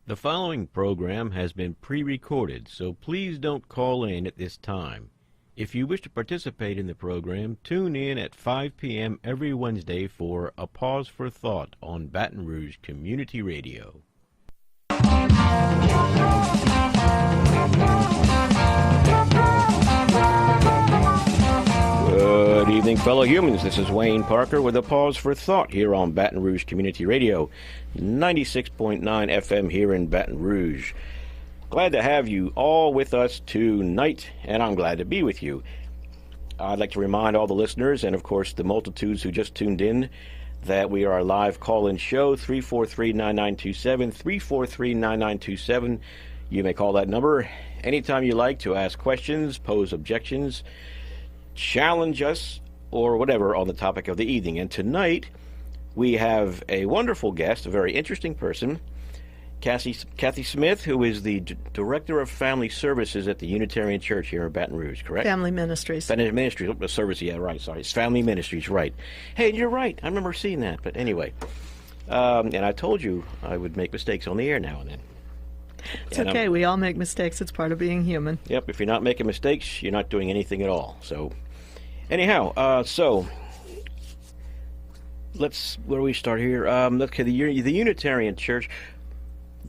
The following program has been pre-recorded, so please don't call in at this time. If you wish to participate in the program, tune in at 5 p.m. every Wednesday for A Pause for Thought on Baton Rouge Community Radio. Good evening, fellow humans. This is Wayne Parker with A Pause for Thought here on Baton Rouge Community Radio, 96.9 FM here in Baton Rouge. Glad to have you all with us tonight, and I'm glad to be with you. I'd like to remind all the listeners, and of course the multitudes who just tuned in, that we are a live call-in show, 343-9927, 343-9927. You may call that number anytime you like to ask questions, pose objections, challenge us, or whatever on the topic of the evening. And tonight, we have a wonderful guest, a very interesting person, Kathy Smith, who is the Director of Family Services at the Unitarian Church here in Baton Rouge, correct? Family Ministries. Family Ministries, service, yeah, right, sorry. It's Family Ministries, right. Hey, you're right. I remember seeing that, but anyway. And I told you I would make mistakes on the air now and then. It's okay. We all make mistakes. It's part of being human. Yep. If you're not making mistakes, you're not doing anything at all. So, anyhow, where do we start here? Okay, the Unitarian Church,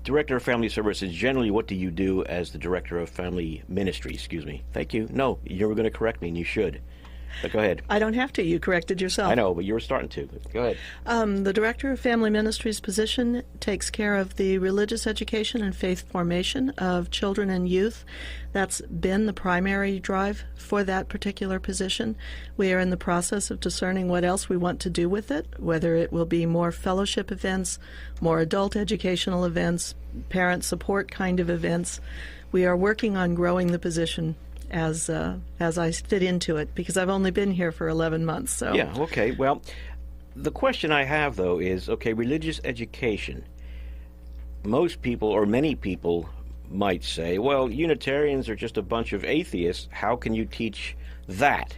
Director of Family Services, generally what do you do as the Director of Family Ministry? Excuse me. Thank you. No, you were going to correct me, and you should. But go ahead. I don't have to. You corrected yourself. I know, but you were starting to. Go ahead. The Director of Family Ministries position takes care of the religious education and faith formation of children and youth. That's been the primary drive for that particular position. We are in the process of discerning what else we want to do with it, whether it will be more fellowship events, more adult educational events, parent support kind of events. We are working on growing the position as I fit into it, because I've only been here for 11 months. So yeah, okay. Well, the question I have, though, is, okay, religious education. Most people, or many people, might say, well, Unitarians are just a bunch of atheists. How can you teach that?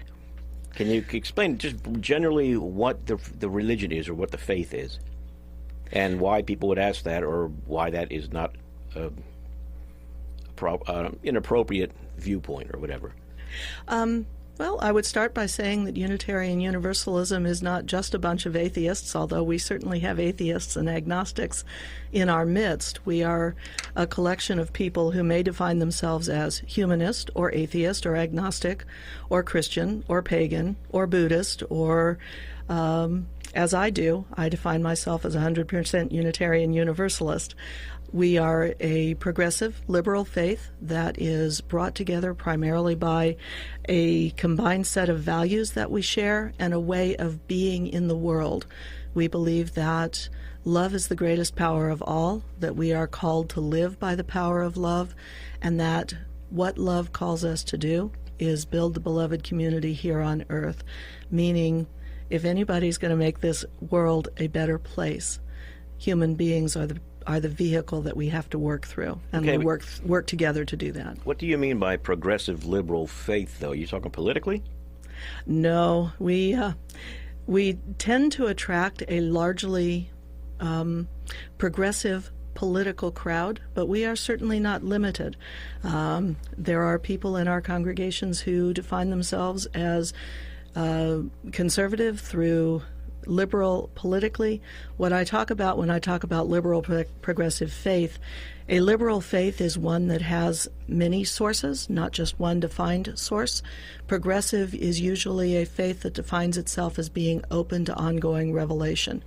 Can you explain just generally what the religion is, or what the faith is, and why people would ask that, or why that is not inappropriate viewpoint or whatever? Well, I would start by saying that Unitarian Universalism is not just a bunch of atheists, although we certainly have atheists and agnostics in our midst. We are a collection of people who may define themselves as humanist or atheist or agnostic or Christian or pagan or Buddhist, or as I do, I define myself as 100% Unitarian Universalist. We are a progressive liberal faith that is brought together primarily by a combined set of values that we share and a way of being in the world. We believe that love is the greatest power of all, that we are called to live by the power of love, and that what love calls us to do is build the beloved community here on earth, meaning if anybody's going to make this world a better place, human beings are the vehicle that we have to work through, and we work together to do that. What do you mean by progressive liberal faith, though? Are you talking politically? No, we tend to attract a largely progressive political crowd, but we are certainly not limited. There are people in our congregations who define themselves as conservative through liberal politically. What I talk about when I talk about liberal progressive faith, a liberal faith is one that has many sources, not just one defined source. Progressive is usually a faith that defines itself as being open to ongoing revelation.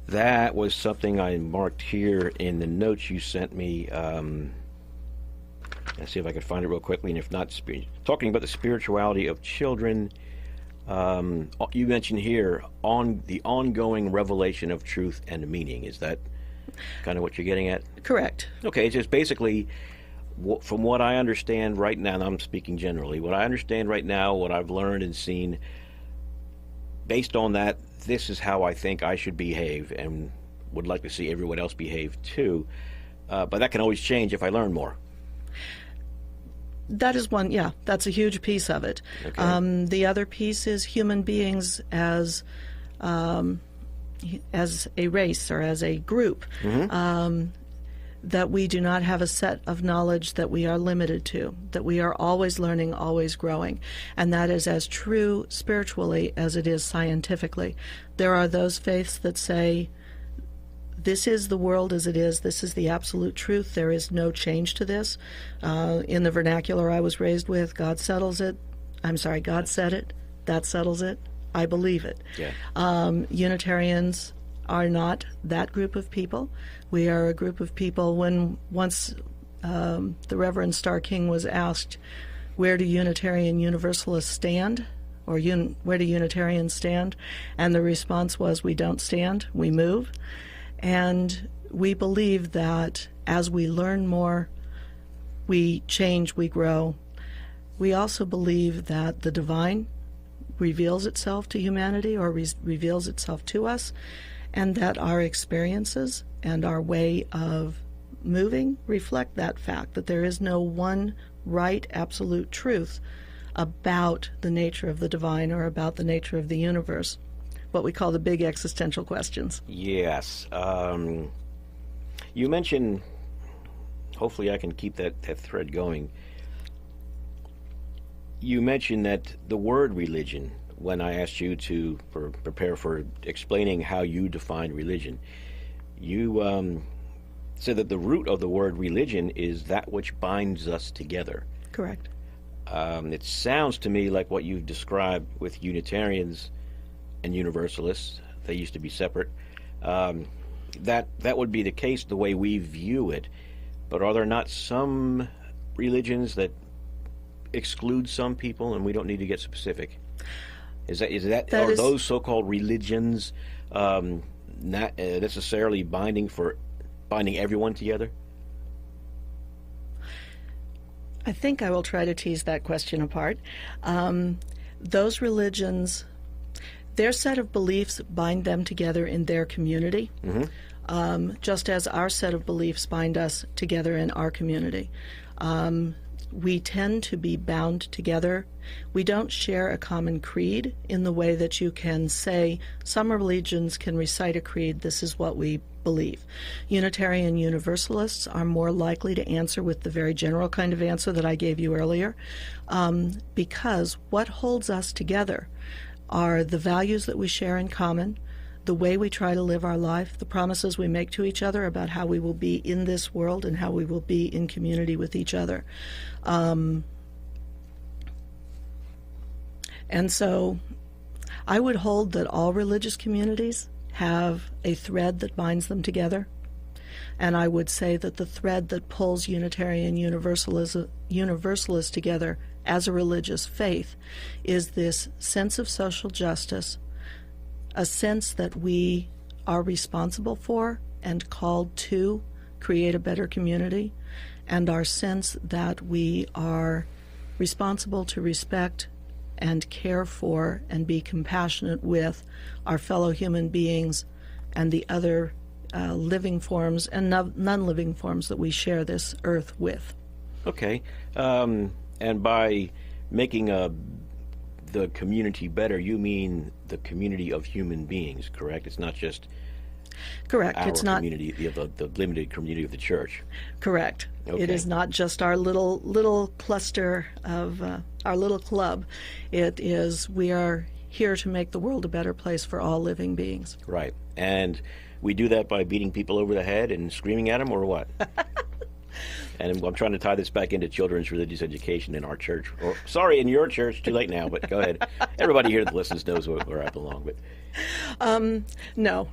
That was something I marked here in the notes you sent me. Let's see if I can find it real quickly, and if not, talking about the spirituality of children. You mentioned here on the ongoing revelation of truth and meaning. Is that kind of what you're getting at? Correct. Okay, it's just basically, from what I understand right now, and I'm speaking generally, what I understand right now, what I've learned and seen, based on that, this is how I think I should behave, and would like to see everyone else behave too. But that can always change if I learn more. That is one, yeah, that's a huge piece of it. Okay. The other piece is human beings as a race or as a group. Mm-hmm. that we do not have a set of knowledge that we are limited to, that we are always learning, always growing. And that is as true spiritually as it is scientifically. There are those faiths that say, this is the world as it is, this is the absolute truth, there is no change to this. In the vernacular I was raised with, God settles it. God said it, that settles it, I believe it. Yeah. Unitarians are not that group of people. We are a group of people. When once the Reverend Starr King was asked, where do Unitarian Universalists stand? Or where do Unitarians stand? And the response was, we don't stand, we move. And we believe that as we learn more, we change, we grow. We also believe that the divine reveals itself to humanity, or reveals itself to us, and that our experiences and our way of moving reflect that fact, that there is no one right absolute truth about the nature of the divine or about the nature of the universe, what we call the big existential questions. Yes. You mentioned, hopefully I can keep that thread going. You mentioned that the word religion, when I asked you to prepare for explaining how you define religion, you said that the root of the word religion is that which binds us together. Correct. It sounds to me like what you've described with Unitarians and Universalists. They used to be separate. That would be the case the way we view it. But are there not some religions that exclude some people, and we don't need to get specific? Are those so-called religions not necessarily binding everyone together? I think I will try to tease that question apart. Those religions, their set of beliefs bind them together in their community, just as our set of beliefs bind us together in our community. We tend to be bound together. We don't share a common creed in the way that you can say some religions can recite a creed, this is what we believe. Unitarian Universalists are more likely to answer with the very general kind of answer that I gave you earlier, because what holds us together are the values that we share in common, the way we try to live our life, the promises we make to each other about how we will be in this world and how we will be in community with each other. And so I would hold that all religious communities have a thread that binds them together. And I would say that the thread that pulls Unitarian Universalists together as a religious faith is this sense of social justice, a sense that we are responsible for and called to create a better community, and our sense that we are responsible to respect and care for and be compassionate with our fellow human beings and the other living forms and non-living forms that we share this earth with. Okay. And by making the community better, you mean the community of human beings, correct? It's not just correct. Our it's not community, the limited community of the church. Correct. Okay. It is not just our little cluster of our little club. It is, we are here to make the world a better place for all living beings. Right. And we do that by beating people over the head and screaming at them, or what? And I'm trying to tie this back into children's religious education in our church. Or, sorry, in your church. Too late now, but go ahead. Everybody here that listens knows where I belong. But No.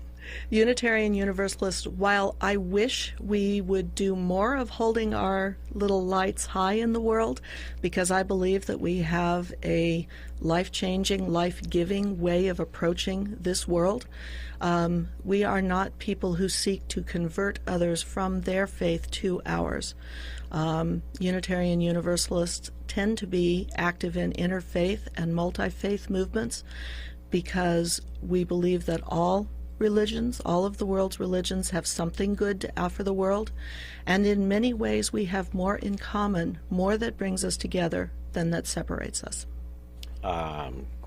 Unitarian Universalists, while I wish we would do more of holding our little lights high in the world, because I believe that we have a life-changing, life-giving way of approaching this world, we are not people who seek to convert others from their faith to ours. Unitarian Universalists tend to be active in interfaith and multi-faith movements because we believe that all religions, all of the world's religions, have something good to offer the world, and in many ways we have more in common, more that brings us together than that separates us.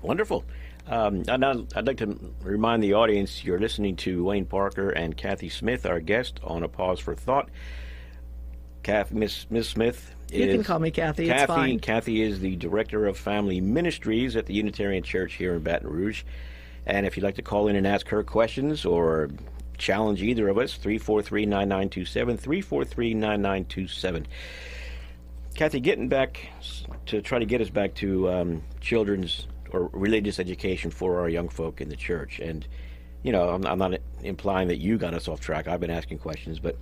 Wonderful. I'd like to remind the audience you're listening to Wayne Parker and Kathy Smith, our guest on A Pause for Thought. Miss Smith. You can call me Kathy. It's fine. Kathy is the Director of Family Ministries at the Unitarian Church here in Baton Rouge. And if you'd like to call in and ask her questions or challenge either of us, 343-9927, 343-9927. Kathy, getting back to try to get us back to children's or religious education for our young folk in the church. And, you know, I'm not implying that you got us off track. I've been asking questions. But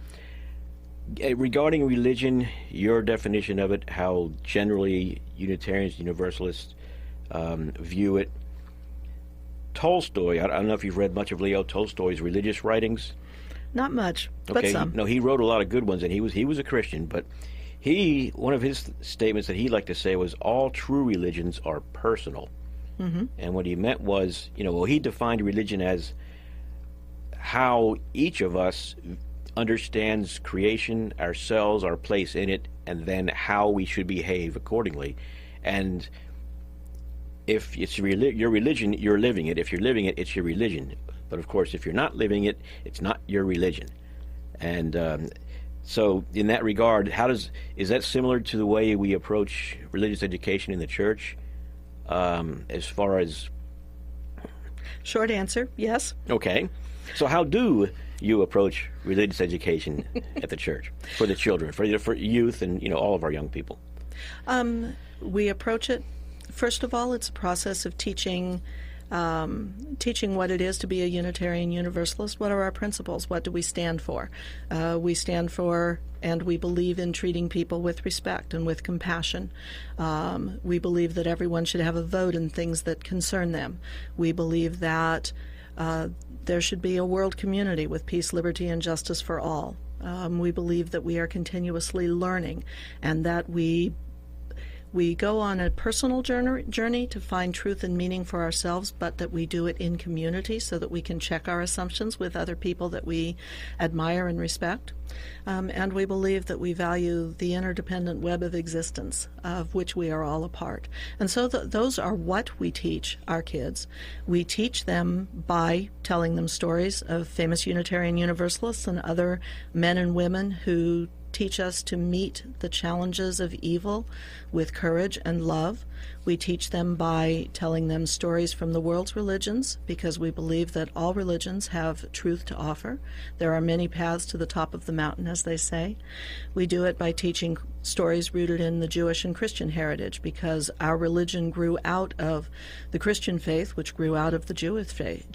regarding religion, your definition of it, how generally Unitarians, Universalists view it. Tolstoy, I don't know if you've read much of Leo Tolstoy's religious writings. Not much, but some. No, he wrote a lot of good ones, and he was a Christian, but one of his statements that he liked to say was, all true religions are personal. Mm-hmm. And what he meant was, he defined religion as how each of us understands creation, ourselves, our place in it, and then how we should behave accordingly. And if it's your religion, you're living it. If you're living it, it's your religion. But of course, if you're not living it, it's not your religion. And so in that regard, is that similar to the way we approach religious education in the church? As far as... Short answer, yes. Okay. So how do you approach religious education at the church for the children, for youth and all of our young people? We approach it, first of all, it's a process of teaching what it is to be a Unitarian Universalist. What are our principles? What do we stand for? We stand for and we believe in treating people with respect and with compassion. We believe that everyone should have a vote in things that concern them. We believe that there should be a world community with peace, liberty, and justice for all. We believe that we are continuously learning and that we go on a personal journey to find truth and meaning for ourselves, but that we do it in community so that we can check our assumptions with other people that we admire and respect. And we believe that we value the interdependent web of existence of which we are all a part. And so those are what we teach our kids. We teach them by telling them stories of famous Unitarian Universalists and other men and women who teach us to meet the challenges of evil with courage and love. We teach them by telling them stories from the world's religions, because we believe that all religions have truth to offer. There are many paths to the top of the mountain, as they say. We do it by teaching stories rooted in the Jewish and Christian heritage, because our religion grew out of the Christian faith, which grew out of the Jewish faith.